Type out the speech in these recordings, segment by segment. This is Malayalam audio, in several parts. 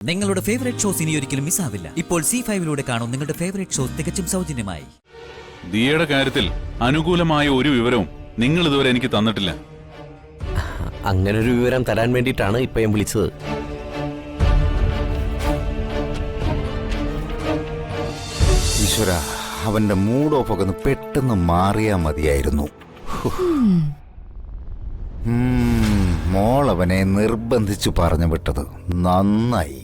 നിങ്ങളുടെ ഫേവറേറ്റ് ഷോസ് ഇനി ഒരിക്കലും മിസ്സാവില്ല. ഇപ്പോൾ C5 കാണും നിങ്ങളുടെ ഫേവറേറ്റ് ഷോസ് തികച്ചും സൗജന്യമായി. ദിയയുടെ കാര്യത്തിൽ അനുകൂലമായ ഒരു വിവരവും നിങ്ങൾ ഇതുവരെ എനിക്ക് തന്നിട്ടില്ല. അങ്ങനൊരു വിവരം തരാൻ വേണ്ടിയിട്ടാണ് ഇപ്പൊ ഞാൻ വിളിച്ചത്. ഈശ്വര, അവന്റെ മൂഡ് ഓഫ് ഒക്കെ ഒന്ന് പെട്ടെന്ന് മാറിയാ മതിയായിരുന്നു. മോൾ അവനെ നിർബന്ധിച്ചു പറഞ്ഞു വിട്ടത് നന്നായി.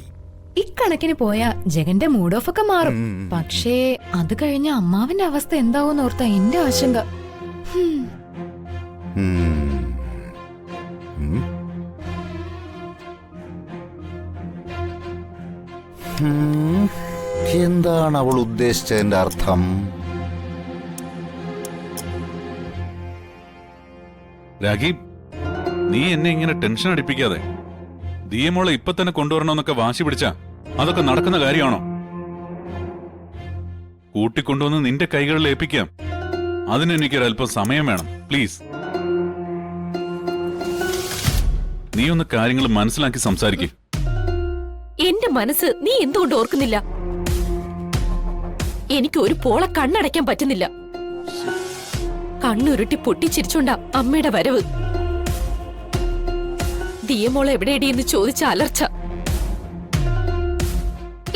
ഇക്കണക്കിന് പോയാ ജഗന്റെ മൂഡ് ഓഫ് ഒക്കെ മാറും. പക്ഷേ അത് കഴിഞ്ഞ അമ്മാവന്റെ അവസ്ഥ എന്താവൂന്ന് ഓർത്താ എന്റെ ആശങ്ക. എന്താണ് അവൾ ഉദ്ദേശിച്ചതിന്റെ അർത്ഥം? രാഗീബ്, നീ എന്നെ ഇങ്ങനെ ടെൻഷൻ അടിപ്പിക്കാതെ. ദിയമോളെ ഇപ്പൊ തന്നെ കൊണ്ടുവരണമെന്നൊക്കെ വാശി പിടിച്ചാ അതൊക്കെ നടക്കുന്ന കാര്യമാണോ? കൂട്ടിക്കൊണ്ടുവന്ന് നിന്റെ കൈകളിൽ ഏൽപ്പിക്കാം. അതിനെനിക്കൊരല്പം സമയം വേണം. പ്ലീസ്, നീ ഒന്ന് കാര്യങ്ങൾ മനസ്സിലാക്കി സംസാരിക്കേ. എന്റെ മനസ്സ് നീ എന്തുകൊണ്ട് ഓർക്കുന്നില്ല? എനിക്ക് ഒരു പോളെ കണ്ണടയ്ക്കാൻ പറ്റുന്നില്ല. കണ്ണുരുട്ടി പൊട്ടിച്ചിരിച്ചോണ്ടാ അമ്മയുടെ വരവ്. ദിയമോളെ എവിടെയെന്ന് ചോദിച്ച അലർച്ച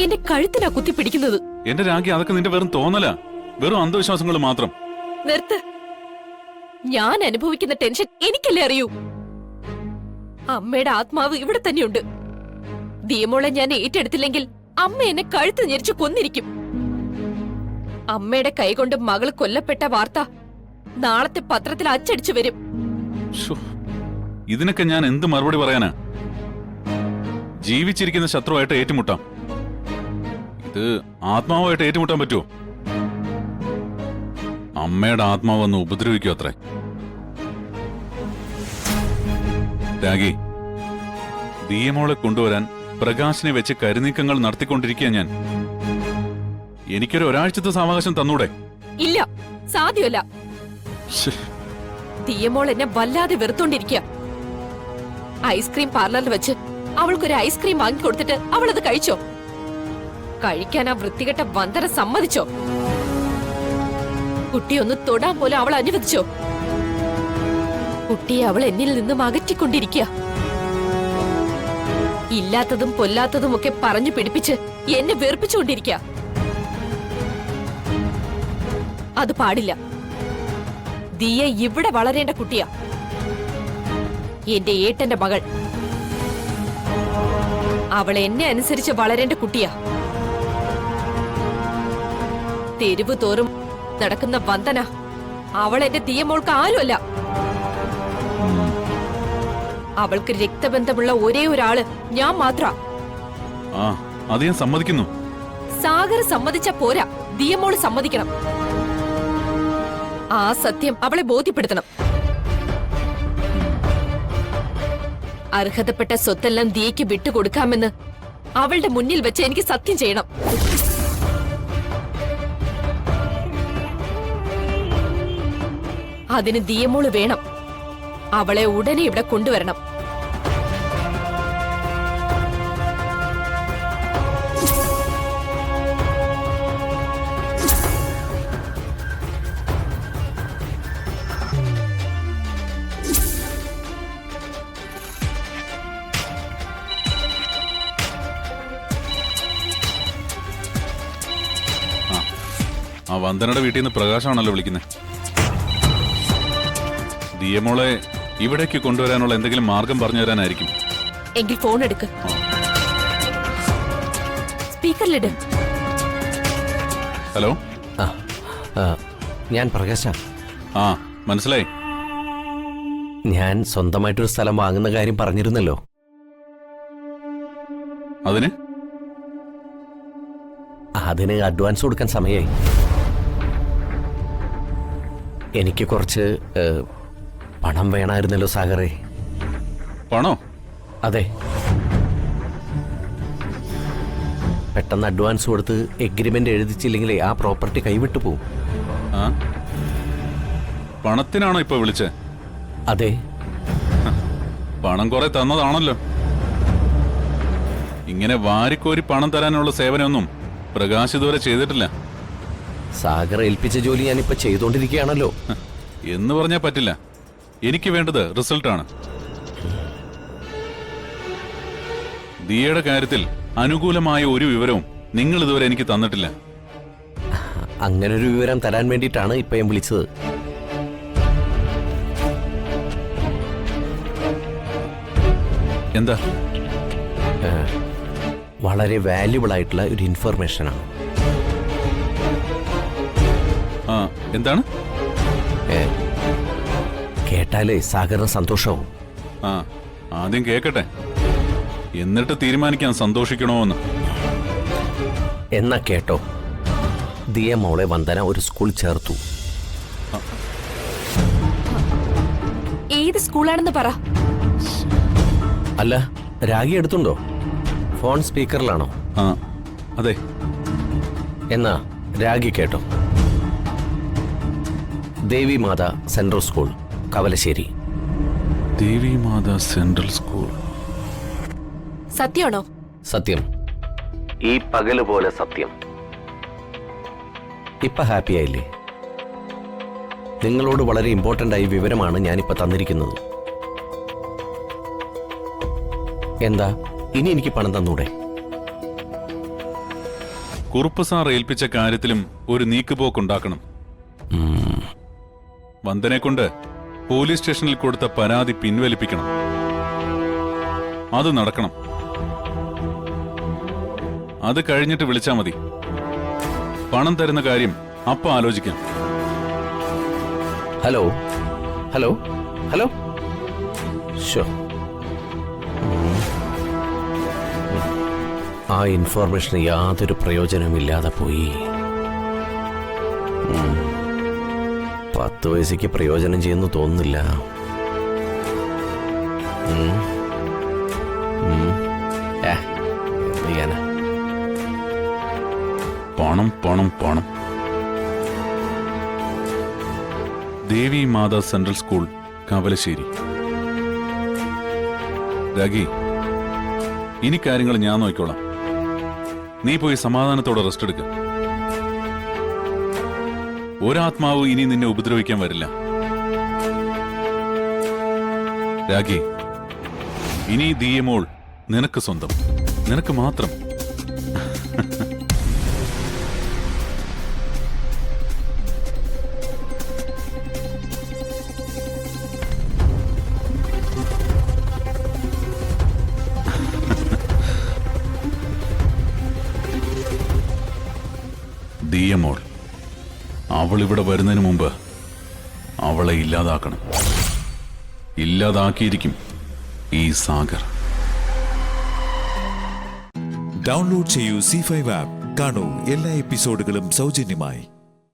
എന്റെ കഴുത്തിനാ കുത്തിപ്പിടിക്കുന്നത്. എന്റെ രാഗി, അതൊക്കെ നിന്റെ വെറും തോന്നല, വെറും അന്ധവിശ്വാസങ്ങൾ മാത്രം. നിർത്ത്. ഞാൻ അനുഭവിക്കുന്ന ടെൻഷൻ എനിക്കല്ലേ അറിയൂ. അമ്മയുടെ ആത്മാവ് ഇവിടെ തന്നെയുണ്ട്. ദിയമോളെ ഞാൻ ഏറ്റെടുത്തില്ലെങ്കിൽ അമ്മ എന്നെ കഴുത്ത് ഞെരിച്ചു കൊന്നിരിക്കും. അമ്മയുടെ കൈകൊണ്ട് മകള് കൊല്ലപ്പെട്ട വാർത്ത നാളത്തെ പത്രത്തിൽ അച്ചടിച്ചു വരും. ഇതിനൊക്കെ ഞാൻ എന്ത് മറുപടി പറയാനാ? ജീവിച്ചിരിക്കുന്ന ശത്രുവായിട്ട് ഏറ്റുമുട്ടാം, ഇത് ആത്മാവായിട്ട് ഏറ്റുമുട്ടാൻ പറ്റുമോ? അമ്മയുടെ ആത്മാവ് ഒന്ന് ഉപദ്രവിക്കോ അത്രേ. രാഗി, ദിയമോളെ കൊണ്ടുവരാൻ പ്രകാശിനെ വെച്ച് കരുനീക്കങ്ങൾ നടത്തിക്കൊണ്ടിരിക്കുക ഞാൻ. എനിക്കൊരു ഒരാഴ്ചത്തെ സാവകാശം തന്നൂടെ? ഇല്ല, സാധ്യമല്ല. ദിയമോൾ എന്നെ വല്ലാതെ വെറുത്തോണ്ടിരിക്കുക. ഐസ്ക്രീം പാർലറിൽ വെച്ച് അവൾക്കൊരു ഐസ്ക്രീം വാങ്ങിക്കൊടുത്തിട്ട് അവളത് കഴിച്ചോ? കഴിക്കാൻ ആ വൃത്തികെട്ട വന്ദന സമ്മതിച്ചോ? കുട്ടിയൊന്ന് തൊടാൻ പോലും അവൾ അനുവദിച്ചോ? കുട്ടിയെ അവൾ എന്നിൽ നിന്നും അകറ്റിക്കൊണ്ടിരിക്കുക. ഇല്ലാത്തതും പൊല്ലാത്തതും ഒക്കെ പറഞ്ഞു പിടിപ്പിച്ച് എന്നെ വെറുപ്പിച്ചുകൊണ്ടിരിക്കുക. അത് പാടില്ല. ദിയ ഇവിടെ വളരേണ്ട കുട്ടിയാ. എന്റെ ഏട്ടന്റെ മകൾ. അവൾ എന്നെ അനുസരിച്ച് വളരേണ്ട കുട്ടിയാ. തെരുവ് തോറും നടക്കുന്ന വന്ദന അവൾ എന്റെ ദിയമോൾക്ക് ആരുമല്ല. അവൾക്ക് രക്തബന്ധമുള്ള ഒരേ ഒരാള് ഞാൻ മാത്ര. അത് ഞാൻ സമ്മതിക്കുന്നു. സാഗർ സമ്മതിച്ച പോരാ, ദിയമോള് സമ്മതിക്കണം. ആ സത്യം അവളെ ബോധ്യപ്പെടുത്തണം. അർഹതപ്പെട്ട സ്വത്തെല്ലാം ദിയയ്ക്ക് വിട്ടുകൊടുക്കാമെന്ന് അവളുടെ മുന്നിൽ വെച്ച് എനിക്ക് സത്യം ചെയ്യണം. അതിന് ദിയമോള് വേണം. അവളെ ഉടനെ ഇവിടെ കൊണ്ടുവരണം. ആ വന്ദനയുടെ വീട്ടിൽ നിന്ന് പ്രകാശമാണല്ലോ വിളിക്കുന്നത്. ദിയമോളെ ഇവിടേക്ക് കൊണ്ടുവരാനുള്ള എന്തെങ്കിലും മാർഗം പറഞ്ഞു തരാനായിരിക്കും. എങ്കിൽ ഫോൺ എടുക്ക്. സ്പീക്കറിലിട്. ഹലോ. ഞാൻ പ്രകാശ. മനസ്സിലായി. ഞാൻ സ്വന്തമായിട്ടൊരു സ്ഥലം വാങ്ങുന്ന കാര്യം പറഞ്ഞിരുന്നല്ലോ. അതിന് അഡ്വാൻസ് കൊടുക്കാൻ സമയമായി. എനിക്ക് കുറച്ച് പണം വേണമായിരുന്നല്ലോ സാഗറേ. പണോ? അതെ. പെട്ടെന്ന് അഡ്വാൻസ് കൊടുത്ത് എഗ്രിമെന്റ് എഴുതിച്ചില്ലെങ്കിൽ ആ പ്രോപ്പർട്ടി കൈവിട്ടു പോവും. പണത്തിനാണോ ഇപ്പൊ വിളിച്ചേ? അതെ. പണം കുറെ തന്നതാണല്ലോ. ഇങ്ങനെ വാരിക്കോരി പണം തരാനുള്ള സേവനമൊന്നും പ്രകാശ് ഇതുവരെ ചെയ്തിട്ടില്ല. സാഗർ ഏൽപ്പിച്ച ജോലി ഞാനിപ്പോ ചെയ്തുകൊണ്ടിരിക്കുകയാണല്ലോ. എന്ന് പറഞ്ഞാൽ പറ്റില്ല. എനിക്ക് വേണ്ടത് റിസൾട്ടാണ്. ദിയയുടെ കാര്യത്തിൽ അനുകൂലമായ ഒരു വിവരവും നിങ്ങൾ ഇതുവരെ എനിക്ക് തന്നിട്ടില്ല. അങ്ങനൊരു വിവരം തരാൻ വേണ്ടിയിട്ടാണ് ഇപ്പൊ ഞാൻ വിളിച്ചത്. എന്താ? വളരെ വാല്യുബിൾ ആയിട്ടുള്ള ഒരു ഇൻഫർമേഷനാണ്. ആ, എന്താണ്? കേട്ടാലേ സാഗറിന് സന്തോഷവും. ആ, ആദ്യം കേക്കട്ടെ, എന്നിട്ട് തീരുമാനിക്കാൻ സന്തോഷിക്കണോ എന്ന്. എന്നാ കേട്ടോ, ദിയ മോളെ വന്ദന ഒരു സ്കൂൾ ചേർത്തു. ഏത് സ്കൂളാണെന്ന് പറ. അല്ല, രാഗി എടുത്തുണ്ടോ? ഫോൺ സ്പീക്കറിലാണോ? ആ, അതെ. എന്നാ രാഗി കേട്ടോ. ദേവി മാത സെൻട്രൽ സ്കൂൾ, കവലശ്ശേരി. ദേവി മാത സെൻട്രൽ സ്കൂൾ. സത്യമാണോ? സത്യം, ഈ പകല് പോലെ സത്യം. ഇപ്പൊ ഹാപ്പി ആയില്ലേ? നിങ്ങളോട് വളരെ ഇമ്പോർട്ടന്റ് ആയ വിവരമാണ് ഞാനിപ്പോ തന്നിരിക്കുന്നത്. എന്താ, ഇനി എനിക്ക് പണം തന്നൂടെ? കുറുപ്പ് സാർ ഏൽപ്പിച്ച കാര്യത്തിലും ഒരു നീക്കുപോക്കുണ്ടാക്കണം. വന്ദനെ കൊണ്ട് പോലീസ് സ്റ്റേഷനിൽ കൊടുത്ത പരാതി പിൻവലിപ്പിക്കണം. അത് നടക്കണം. അത് കഴിഞ്ഞിട്ട് വിളിച്ചാ മതി. പണം തരുന്ന കാര്യം അപ്പ ആലോചിക്കാം. Hello hello hello. ഷോ, ആ ഇൻഫോർമേഷന് യാതൊരു പ്രയോജനമില്ലാതെ പോയി. 10 പൈസയ്ക്ക് പ്രയോജനം ചെയ്യുന്നു തോന്നുന്നില്ല. എന്ത് ചെയ്യാനാ? പണം പണം പണം. ദേവി മാതാ സെൻട്രൽ സ്കൂൾ, കവലശ്ശേരി. രാഗി, ഇനി കാര്യങ്ങൾ ഞാൻ നോക്കിക്കോളാം. നീ പോയി സമാധാനത്തോടെ റെസ്റ്റ് എടുക്ക. ഒരാത്മാവ് ഇനി നിന്നെ ഉപദ്രവിക്കാൻ വരില്ല. രാഗി, ഇനി ദിയമോൾ നിനക്ക് സ്വന്തം, നിനക്ക് മാത്രം. ദിയമോൾ, അവൾ ഇവിടെ വരുന്നതിന് മുമ്പ് അവളെ ഇല്ലാതാക്കണം. ഇല്ലാതാക്കിയിരിക്കും ഈ സാഗർ. ഡൗൺലോഡ് ചെയ്യൂ C5 ആപ്പ്. കാണൂ എല്ലാ എപ്പിസോഡുകളും സൗജന്യമായി.